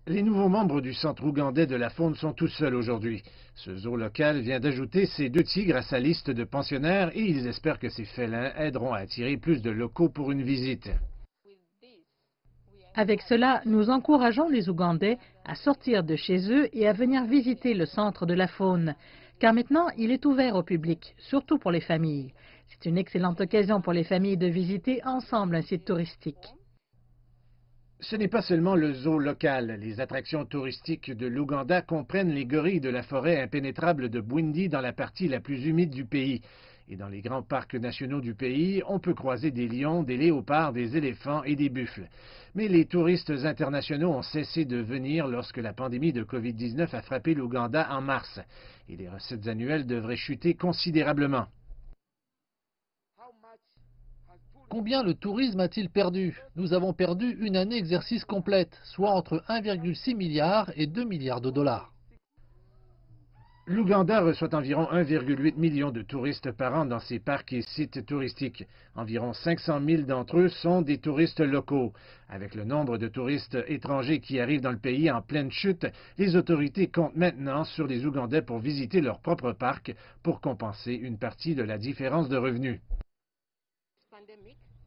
Les nouveaux membres du centre ougandais de la faune sont tous seuls aujourd'hui. Ce zoo local vient d'ajouter ces 2 tigres à sa liste de pensionnaires et ils espèrent que ces félins aideront à attirer plus de locaux pour une visite. Avec cela, nous encourageons les Ougandais à sortir de chez eux et à venir visiter le centre de la faune, car maintenant il est ouvert au public, surtout pour les familles. C'est une excellente occasion pour les familles de visiter ensemble un site touristique. Ce n'est pas seulement le zoo local. Les attractions touristiques de l'Ouganda comprennent les gorilles de la forêt impénétrable de Bwindi dans la partie la plus humide du pays. Et dans les grands parcs nationaux du pays, on peut croiser des lions, des léopards, des éléphants et des buffles. Mais les touristes internationaux ont cessé de venir lorsque la pandémie de COVID-19 a frappé l'Ouganda en mars. Et les recettes annuelles devraient chuter considérablement. Combien le tourisme a-t-il perdu? Nous avons perdu une année exercice complète, soit entre 1,6 milliard et 2 milliards de dollars. L'Ouganda reçoit environ 1,8 million de touristes par an dans ses parcs et sites touristiques. Environ 500 000 d'entre eux sont des touristes locaux. Avec le nombre de touristes étrangers qui arrivent dans le pays en pleine chute, les autorités comptent maintenant sur les Ougandais pour visiter leur propre parc pour compenser une partie de la différence de revenus.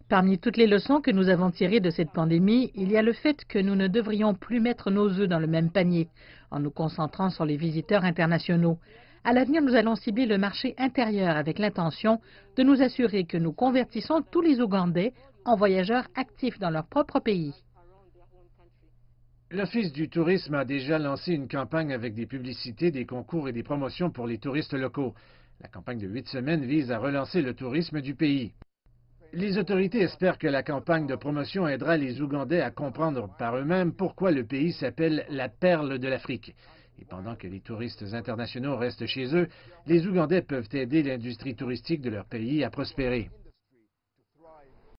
Parmi toutes les leçons que nous avons tirées de cette pandémie, il y a le fait que nous ne devrions plus mettre nos œufs dans le même panier, en nous concentrant sur les visiteurs internationaux. À l'avenir, nous allons cibler le marché intérieur avec l'intention de nous assurer que nous convertissons tous les Ougandais en voyageurs actifs dans leur propre pays. L'Office du tourisme a déjà lancé une campagne avec des publicités, des concours et des promotions pour les touristes locaux. La campagne de 8 semaines vise à relancer le tourisme du pays. Les autorités espèrent que la campagne de promotion aidera les Ougandais à comprendre par eux-mêmes pourquoi le pays s'appelle la perle de l'Afrique. Et pendant que les touristes internationaux restent chez eux, les Ougandais peuvent aider l'industrie touristique de leur pays à prospérer.